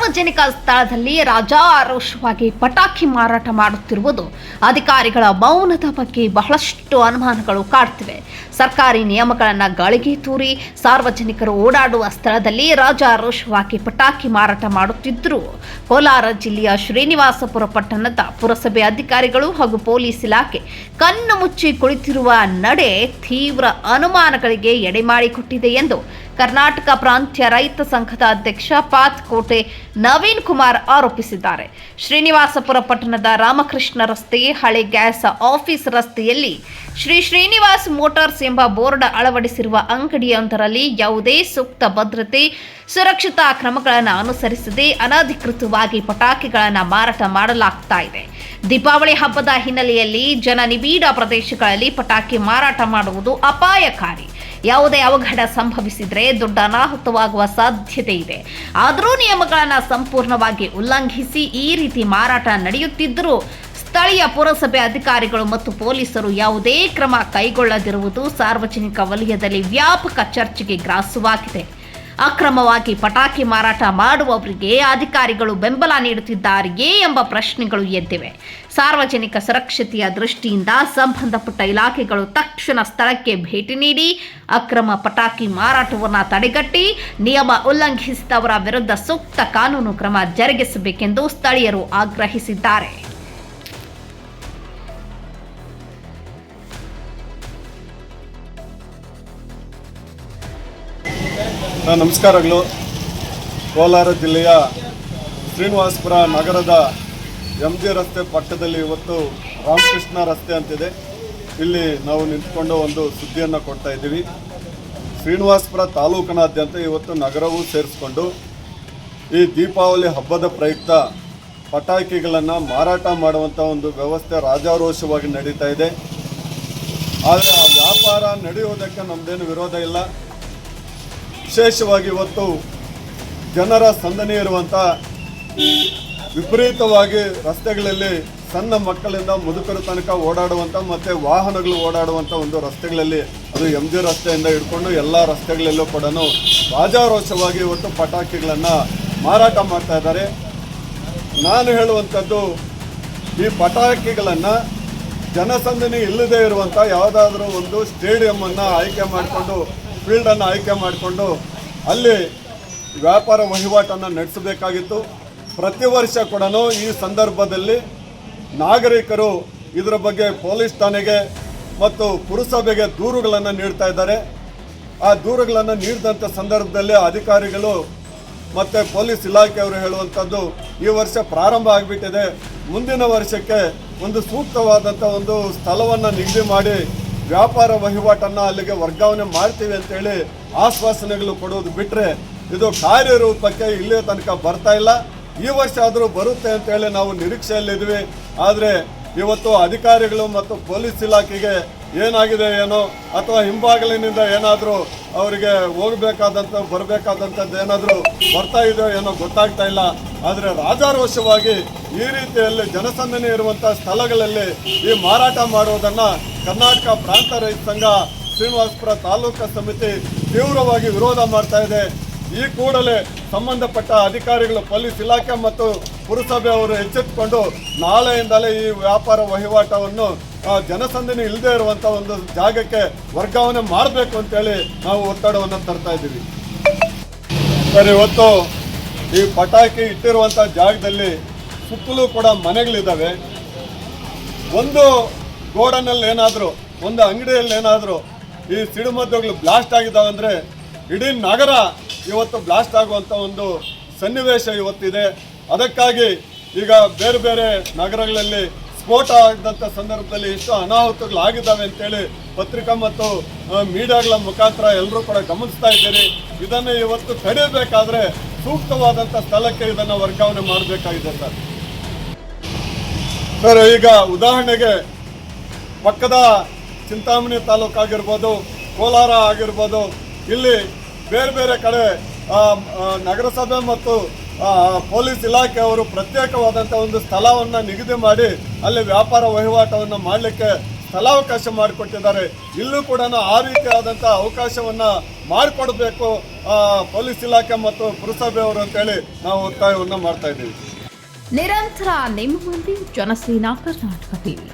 ಸಾರ್ವಜನಿಕ ಸ್ಥಳದಲ್ಲಿ ರಾಜಾರೋಷವಾಗಿ ಪಟಾಕಿ ಮಾರಾಟ ಮಾಡುತ್ತಿರುವುದು ಅಧಿಕಾರಿಗಳ ಮೌನದ ಬಗ್ಗೆ ಬಹಳಷ್ಟು ಅನುಮಾನಗಳು ಕಾಡ್ತಿವೆ. ಸರ್ಕಾರಿ ನಿಯಮಗಳನ್ನು ಗಾಳಿಗೆ ತೂರಿ ಸಾರ್ವಜನಿಕರು ಓಡಾಡುವ ಸ್ಥಳದಲ್ಲಿ ರಾಜಾರೋಷವಾಗಿ ಪಟಾಕಿ ಮಾರಾಟ ಮಾಡುತ್ತಿದ್ದರು. ಕೋಲಾರ ಜಿಲ್ಲೆಯ ಶ್ರೀನಿವಾಸಪುರ ಪಟ್ಟಣದ ಪುರಸಭೆ ಅಧಿಕಾರಿಗಳು ಹಾಗೂ ಪೊಲೀಸ್ ಇಲಾಖೆ ಕಣ್ಣು ಮುಚ್ಚಿ ಕುಳಿತಿರುವ ನಡೆ ತೀವ್ರ ಅನುಮಾನಗಳಿಗೆ ಎಡೆಮಾಡಿಕೊಟ್ಟಿದೆ ಎಂದು ಕರ್ನಾಟಕ ಪ್ರಾಂತ್ಯ ರೈತ ಸಂಘದ ಅಧ್ಯಕ್ಷ ಪಾತ್ಕೋಟೆ ನವೀನ್ ಕುಮಾರ್ ಆರೋಪಿಸಿದ್ದಾರೆ. ಶ್ರೀನಿವಾಸಪುರ ಪಟ್ಟಣದ ರಾಮಕೃಷ್ಣ ರಸ್ತೆ ಹಳೆ ಗ್ಯಾಸ್ ಆಫೀಸ್ ರಸ್ತೆಯಲ್ಲಿ ಶ್ರೀ ಶ್ರೀನಿವಾಸ್ ಮೋಟಾರ್ಸ್ ಎಂಬ ಬೋರ್ಡ್ ಅಳವಡಿಸಿರುವ ಅಂಗಡಿಯೊಂದರಲ್ಲಿ ಯಾವುದೇ ಸೂಕ್ತ ಭದ್ರತೆ ಸುರಕ್ಷತಾ ಕ್ರಮಗಳನ್ನು ಅನುಸರಿಸದೆ ಅನಧಿಕೃತವಾಗಿ ಪಟಾಕಿಗಳನ್ನು ಮಾರಾಟ ಮಾಡಲಾಗ್ತಾ ಇದೆ. ದೀಪಾವಳಿ ಹಬ್ಬದ ಹಿನ್ನೆಲೆಯಲ್ಲಿ ಜನನಿಬಿಡ ಪ್ರದೇಶಗಳಲ್ಲಿ ಪಟಾಕಿ ಮಾರಾಟ ಮಾಡುವುದು ಅಪಾಯಕಾರಿ. ಯಾವುದೇ ಅವಘಡ ಸಂಭವಿಸಿದರೆ ದೊಡ್ಡ ಅನಾಹುತವಾಗುವ ಸಾಧ್ಯತೆ ಇದೆ. ಆದರೂ ನಿಯಮಗಳನ್ನು ಸಂಪೂರ್ಣವಾಗಿ ಉಲ್ಲಂಘಿಸಿ ಈ ರೀತಿ ಮಾರಾಟ ನಡೆಯುತ್ತಿದ್ದರೂ ಸ್ಥಳೀಯ ಪುರಸಭೆ ಅಧಿಕಾರಿಗಳು ಮತ್ತು ಪೊಲೀಸರು ಯಾವುದೇ ಕ್ರಮ ಕೈಗೊಳ್ಳದಿರುವುದು ಸಾರ್ವಜನಿಕ ವಲಯದಲ್ಲಿ ವ್ಯಾಪಕ ಚರ್ಚೆಗೆ ಗ್ರಾಸವಾಗಿದೆ. ಅಕ್ರಮವಾಗಿ ಪಟಾಕಿ ಮಾರಾಟ ಮಾಡುವವರಿಗೆ ಅಧಿಕಾರಿಗಳು ಬೆಂಬಲ ನೀಡುತ್ತಿದ್ದಾರೆಯೇ ಎಂಬ ಪ್ರಶ್ನೆಗಳು ಎದ್ದಿವೆ. ಸಾರ್ವಜನಿಕ ಸುರಕ್ಷತೆಯ ದೃಷ್ಟಿಯಿಂದ ಸಂಬಂಧಪಟ್ಟ ಇಲಾಖೆಗಳು ತಕ್ಷಣ ಸ್ಥಳಕ್ಕೆ ಭೇಟಿ ನೀಡಿ ಅಕ್ರಮ ಪಟಾಕಿ ಮಾರಾಟವನ್ನು ತಡೆಗಟ್ಟಿ ನಿಯಮ ಉಲ್ಲಂಘಿಸಿದವರ ವಿರುದ್ಧ ಸೂಕ್ತ ಕಾನೂನು ಕ್ರಮ ಜರುಗಿಸಬೇಕೆಂದು ಸ್ಥಳೀಯರು ಆಗ್ರಹಿಸಿದ್ದಾರೆ. ನಮಸ್ಕಾರಗಳು. ಕೋಲಾರ ಜಿಲ್ಲೆಯ ಶ್ರೀನಿವಾಸಪುರ ನಗರದ MG ರಸ್ತೆ ಪಕ್ಕದಲ್ಲಿ ಇವತ್ತು ರಾಮಕೃಷ್ಣ ರಸ್ತೆ ಅಂತಿದೆ. ಇಲ್ಲಿ ನಾವು ನಿಂತ್ಕೊಂಡು ಒಂದು ಸುದ್ದಿಯನ್ನು ಕೊಡ್ತಾ ಇದ್ದೀವಿ. ಶ್ರೀನಿವಾಸಪುರ ತಾಲೂಕಿನಾದ್ಯಂತ ಇವತ್ತು ನಗರವೂ ಸೇರಿಸ್ಕೊಂಡು ಈ ದೀಪಾವಳಿ ಹಬ್ಬದ ಪ್ರಯುಕ್ತ ಪಟಾಕಿಗಳನ್ನು ಮಾರಾಟ ಮಾಡುವಂಥ ಒಂದು ವ್ಯವಸ್ಥೆ ರಾಜಾರೋಷವಾಗಿ ನಡೀತಾ ಇದೆ. ಆದರೆ ಆ ವ್ಯಾಪಾರ ನಡೆಯುವುದಕ್ಕೆ ನಮ್ಮದೇನು ವಿರೋಧ ಇಲ್ಲ. ವಿಶೇಷವಾಗಿ ಇವತ್ತು ಜನರ ಸಂದಣಿ ಇರುವಂಥ ವಿಪರೀತವಾಗಿ ರಸ್ತೆಗಳಲ್ಲಿ ಸಣ್ಣ ಮಕ್ಕಳಿಂದ ಮುದುಕರ ತನಕ ಓಡಾಡುವಂಥ ಮತ್ತು ವಾಹನಗಳು ಓಡಾಡುವಂಥ ಒಂದು ರಸ್ತೆಗಳಲ್ಲಿ ಅದು MG ರಸ್ತೆಯಿಂದ ಹಿಡ್ಕೊಂಡು ಎಲ್ಲ ರಸ್ತೆಗಳಲ್ಲೂ ಕೂಡ ರಾಜಾರೋಷವಾಗಿ ಇವತ್ತು ಪಟಾಕಿಗಳನ್ನು ಮಾರಾಟ ಮಾಡ್ತಾ ಇದ್ದಾರೆ. ನಾನು ಹೇಳುವಂಥದ್ದು, ಈ ಪಟಾಕಿಗಳನ್ನು ಜನಸಂದಣಿ ಇಲ್ಲದೇ ಇರುವಂಥ ಯಾವುದಾದ್ರೂ ಒಂದು ಸ್ಟೇಡಿಯಮ್ಮನ್ನು ಆಯ್ಕೆ ಮಾಡಿಕೊಂಡು ಫೀಲ್ಡನ್ನು ಆಯ್ಕೆ ಮಾಡಿಕೊಂಡು ಅಲ್ಲಿ ವ್ಯಾಪಾರ ವಹಿವಾಟನ್ನು ನಡೆಸಬೇಕಾಗಿತ್ತು. ಪ್ರತಿ ವರ್ಷ ಕೂಡ ಈ ಸಂದರ್ಭದಲ್ಲಿ ನಾಗರಿಕರು ಇದರ ಬಗ್ಗೆ ಪೊಲೀಸ್ ಠಾಣೆಗೆ ಮತ್ತು ಪುರಸಭೆಗೆ ದೂರುಗಳನ್ನು ನೀಡ್ತಾ ಇದ್ದಾರೆ. ಆ ದೂರುಗಳನ್ನು ನೀಡಿದಂಥ ಸಂದರ್ಭದಲ್ಲಿ ಅಧಿಕಾರಿಗಳು ಮತ್ತು ಪೊಲೀಸ್ ಇಲಾಖೆಯವರು ಹೇಳುವಂಥದ್ದು, ಈ ವರ್ಷ ಪ್ರಾರಂಭ ಆಗಿಬಿಟ್ಟಿದೆ, ಮುಂದಿನ ವರ್ಷಕ್ಕೆ ಒಂದು ಸೂಕ್ತವಾದಂಥ ಒಂದು ಸ್ಥಳವನ್ನು ನಿಗದಿ ಮಾಡಿ ವ್ಯಾಪಾರ ವಹಿವಾಟನ್ನು ಅಲ್ಲಿಗೆ ವರ್ಗಾವಣೆ ಮಾಡ್ತೀವಿ ಅಂತೇಳಿ ಆಶ್ವಾಸನೆಗಳು ಕೊಡೋದು ಬಿಟ್ಟರೆ ಇದು ಕಾರ್ಯರೂಪಕ್ಕೆ ಇಲ್ಲಿಯ ತನಕ ಬರ್ತಾ ಇಲ್ಲ. ಈ ವರ್ಷ ಆದರೂ ಬರುತ್ತೆ ಅಂತೇಳಿ ನಾವು ನಿರೀಕ್ಷೆಯಲ್ಲಿದ್ವಿ. ಆದರೆ ಇವತ್ತು ಅಧಿಕಾರಿಗಳು ಮತ್ತು ಪೊಲೀಸ್ ಇಲಾಖೆಗೆ ಏನಾಗಿದೆ ಏನೋ, ಅಥವಾ ಹಿಂಬಾಗಿಲಿನಿಂದ ಏನಾದರೂ ಅವರಿಗೆ ಹೋಗಬೇಕಾದಂಥ ಬರಬೇಕಾದಂಥದ್ದು ಏನಾದರೂ ಬರ್ತಾ ಇದೆಯೋ ಏನೋ ಗೊತ್ತಾಗ್ತಾ ಇಲ್ಲ. ಆದರೆ ರಾಜಾರೋಷವಾಗಿ ಈ ರೀತಿಯಲ್ಲಿ ಜನಸಂದಣಿ ಇರುವಂಥ ಸ್ಥಳಗಳಲ್ಲಿ ಈ ಮಾರಾಟ ಮಾಡುವುದನ್ನು ಕರ್ನಾಟಕ ಪ್ರಾಂತ ರೈತ ಸಂಘ ಶ್ರೀನಿವಾಸಪುರ ತಾಲೂಕಾ ಸಮಿತಿ ತೀವ್ರವಾಗಿ ವಿರೋಧ ಮಾಡ್ತಾ ಇದೆ. ಈ ಕೂಡಲೇ ಸಂಬಂಧಪಟ್ಟ ಅಧಿಕಾರಿಗಳು, ಪೊಲೀಸ್ ಇಲಾಖೆ ಮತ್ತು ಪುರಸಭೆ ಅವರು ಎಚ್ಚೆತ್ತುಕೊಂಡು ನಾಳೆಯಿಂದಲೇ ಈ ವ್ಯಾಪಾರ ವಹಿವಾಟವನ್ನು ಜನಸಂದಣಿ ಇಲ್ಲದೆ ಇರುವಂಥ ಒಂದು ಜಾಗಕ್ಕೆ ವರ್ಗಾವಣೆ ಮಾಡಬೇಕು ಅಂತೇಳಿ ನಾವು ಒತ್ತಡವನ್ನು ತರ್ತಾ ಇದ್ದೀವಿ. ಸರ್, ಇವತ್ತು ಈ ಪಟಾಕಿ ಇಟ್ಟಿರುವಂಥ ಜಾಗದಲ್ಲಿ ಸುತ್ತಲೂ ಕೂಡ ಮನೆಗಳಿದ್ದಾವೆ. ಒಂದು ಗೋಡನಲ್ಲಿ ಏನಾದರೂ, ಒಂದು ಅಂಗಡಿಯಲ್ಲಿ ಏನಾದರೂ ಈ ಸಿಡಿಮದ್ದುಗಳು ಬ್ಲಾಸ್ಟ್ ಆಗಿದ್ದಾವೆ ಅಂದರೆ ಇಡೀ ನಗರ ಇವತ್ತು ಬ್ಲಾಸ್ಟ್ ಆಗುವಂಥ ಒಂದು ಸನ್ನಿವೇಶ ಇವತ್ತಿದೆ. ಅದಕ್ಕಾಗಿ ಈಗ ಬೇರೆ ಬೇರೆ ನಗರಗಳಲ್ಲಿ ಸ್ಫೋಟ ಆಗಿದ್ದಂಥ ಸಂದರ್ಭದಲ್ಲಿ ಎಷ್ಟು ಅನಾಹುತಗಳಾಗಿದ್ದಾವೆ ಅಂತೇಳಿ ಪತ್ರಿಕಾ ಮತ್ತು ಮೀಡಿಯಾಗಳ ಮುಖಾಂತರ ಎಲ್ಲರೂ ಕೂಡ ಗಮನಿಸ್ತಾ ಇದ್ದೀರಿ. ಇದನ್ನು ಇವತ್ತು ತಡೆಯಬೇಕಾದ್ರೆ ಸೂಕ್ತವಾದಂಥ ಸ್ಥಳಕ್ಕೆ ಇದನ್ನು ವರ್ಗಾವಣೆ ಮಾಡಬೇಕಾಗಿದೆ ಸರ್. ಈಗ ಉದಾಹರಣೆಗೆ ಪಕ್ಕದ ಚಿಂತಾಮಣಿ ತಾಲೂಕಾಗಿರ್ಬೋದು, ಕೋಲಾರ ಆಗಿರ್ಬೋದು, ಇಲ್ಲಿ ಬೇರೆ ಬೇರೆ ಕಡೆ ನಗರಸಭೆ ಮತ್ತು ಪೊಲೀಸ್ ಇಲಾಖೆಯವರು ಪ್ರತ್ಯೇಕವಾದಂಥ ಒಂದು ಸ್ಥಳವನ್ನು ನಿಗದಿ ಮಾಡಿ ಅಲ್ಲಿ ವ್ಯಾಪಾರ ವಹಿವಾಟವನ್ನು ಮಾಡಲಿಕ್ಕೆ ಸ್ಥಳಾವಕಾಶ ಮಾಡಿಕೊಟ್ಟಿದ್ದಾರೆ. ಇಲ್ಲೂ ಕೂಡ ಆ ರೀತಿಯಾದಂಥ ಅವಕಾಶವನ್ನು ಮಾಡಿಕೊಡ್ಬೇಕು ಪೊಲೀಸ್ ಇಲಾಖೆ ಮತ್ತು ಪುರಸಭೆಯವರು ಅಂತೇಳಿ ನಾವು ಒತ್ತಾಯವನ್ನು ಮಾಡ್ತಾ ಇದ್ದೀವಿ. ನಿರಂತರ ನಿಮ್ಮ ಮಂದಿ, ಜನಸೇನಾ ಕರ್ನಾಟಕ ಟಿವಿ.